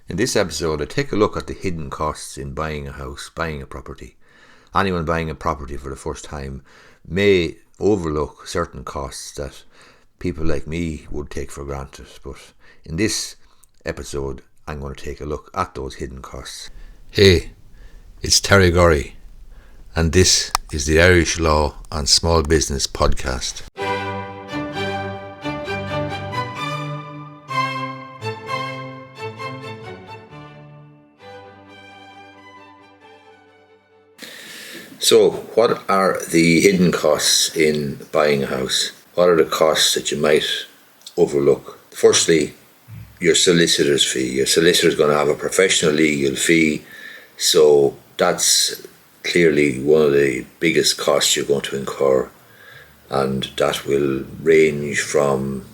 In this episode, I take a look at the hidden costs in buying a house, buying a property. Anyone buying a property for the first time may overlook certain costs that people like me would take for granted. But in this episode, I'm going to take a look at those hidden costs. Hey, it's Terry Gorry, and this is the Irish Law and Small Business Podcast. So, what are the hidden costs in buying a house? What are the costs that you might overlook? Firstly, your solicitor's fee. Your solicitor is going to have a professional legal fee, so that's clearly one of the biggest costs you're going to incur, and that will range from,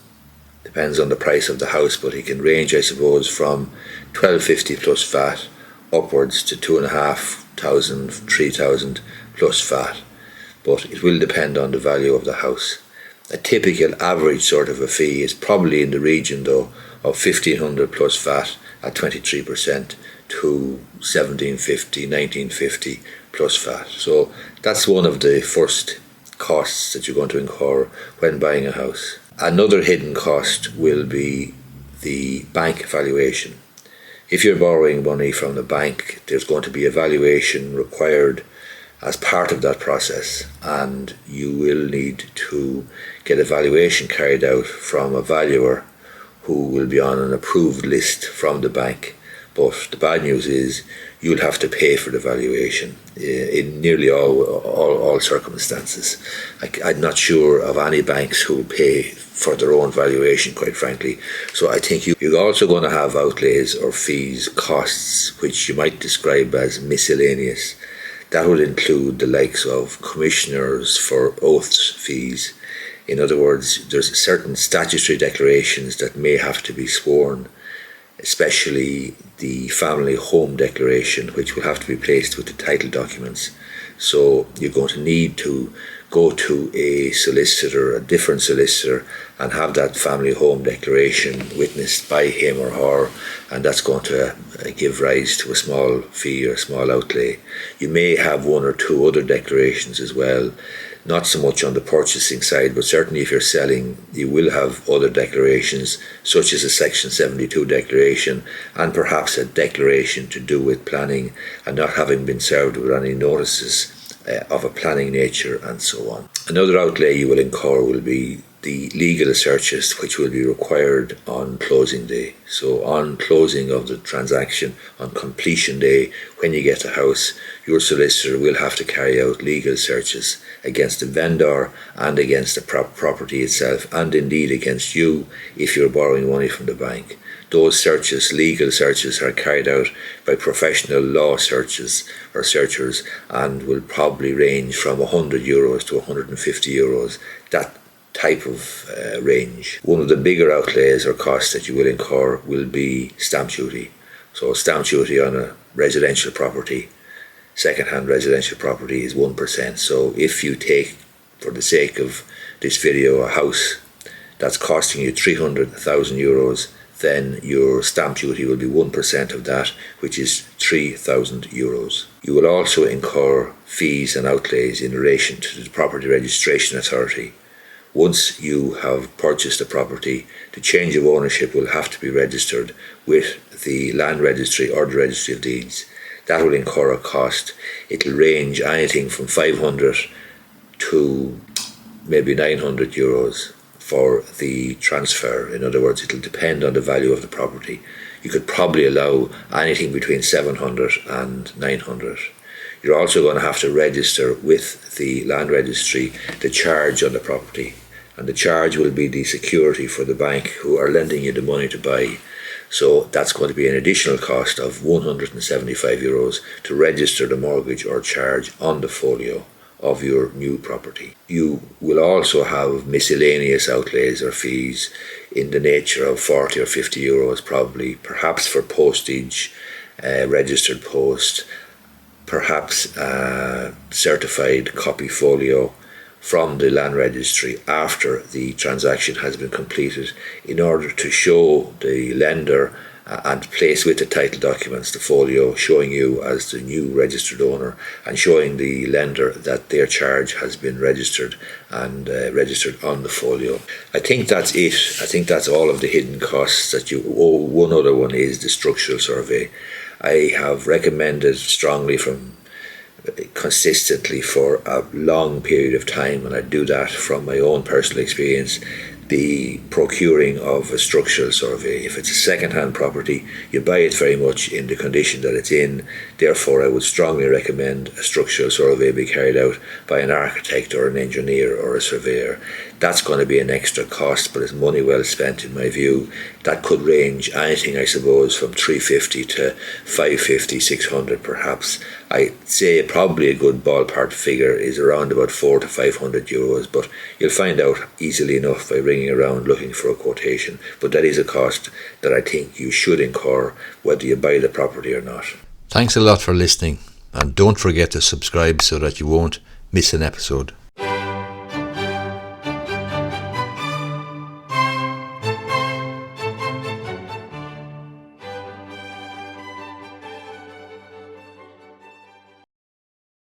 depends on the price of the house, but it can range, I suppose, from $1,250 plus VAT upwards to $2,500, $3,000 plus VAT, but it will depend on the value of the house. A typical average sort of a fee is probably in the region though of $1,500 plus VAT at 23% to $1,750, $1,950 plus VAT. So that's one of the first costs that you're going to incur when buying a house. Another hidden cost will be the bank valuation. If you're borrowing money from the bank, there's going to be a valuation required as part of that process, and you will need to get a valuation carried out from a valuer who will be on an approved list from the bank. But the bad news is you'll have to pay for the valuation in nearly all circumstances. I'm not sure of any banks who will pay for their own valuation, quite frankly. So I think you're also going to have outlays or fees, costs, which you might describe as miscellaneous. That will include the likes of commissioners for oaths fees. In other words, there's certain statutory declarations that may have to be sworn, especially the family home declaration, which will have to be placed with the title documents. So you're going to need to go to a solicitor, a different solicitor, and have that family home declaration witnessed by him or her, and that's going to give rise to a small fee or a small outlay. You may have one or two other declarations as well, not so much on the purchasing side, but certainly if you're selling, you will have other declarations, such as a Section 72 declaration, and perhaps a declaration to do with planning and not having been served with any notices of a planning nature, and so on. Another outlay you will incur will be the legal searches, which will be required on closing day. So on closing of the transaction, on completion day, when you get a house, your solicitor will have to carry out legal searches against the vendor and against the property itself, and indeed against you if you're borrowing money from the bank. Those searches, legal searches, are carried out by professional law searches or searchers, and will probably range from €100 to €150, that type of range. One of the bigger outlays or costs that you will incur will be stamp duty. So stamp duty on a residential property, second-hand residential property, is 1%. So if you take, for the sake of this video, a house that's costing you €300,000, then your stamp duty will be 1% of that, which is €3,000. You will also incur fees and outlays in relation to the Property Registration Authority. Once you have purchased a property, the change of ownership will have to be registered with the Land Registry or the Registry of Deeds. That will incur a cost. It will range anything from €500 to maybe €900 for the transfer. In other words, it will depend on the value of the property. You could probably allow anything between €700 and €900. You're also going to have to register with the Land Registry the charge on the property, and the charge will be the security for the bank who are lending you the money to buy. So that's going to be an additional cost of €175 to register the mortgage or charge on the folio of your new property. You will also have miscellaneous outlays or fees in the nature of €40 or €50 probably, perhaps for postage, registered post, perhaps a certified copy folio from the Land Registry after the transaction has been completed, in order to show the lender and place with the title documents the folio showing you as the new registered owner and showing the lender that their charge has been registered and registered on the folio. I think that's it. I think that's all of the hidden costs that you owe. One other one is the structural survey. I have recommended strongly consistently for a long period of time, and I do that from my own personal experience, the procuring of a structural survey. If it's a second-hand property, you buy it very much in the condition that it's in. Therefore, I would strongly recommend a structural survey be carried out by an architect or an engineer or a surveyor. That's going to be an extra cost, but it's money well spent in my view. That could range anything, I suppose, from $350 to $550, $600 perhaps. I'd say probably a good ballpark figure is around about €400 to €500, but you'll find out easily enough by ringing around looking for a quotation. But that is a cost that I think you should incur whether you buy the property or not. Thanks a lot for listening, and don't forget to subscribe so that you won't miss an episode.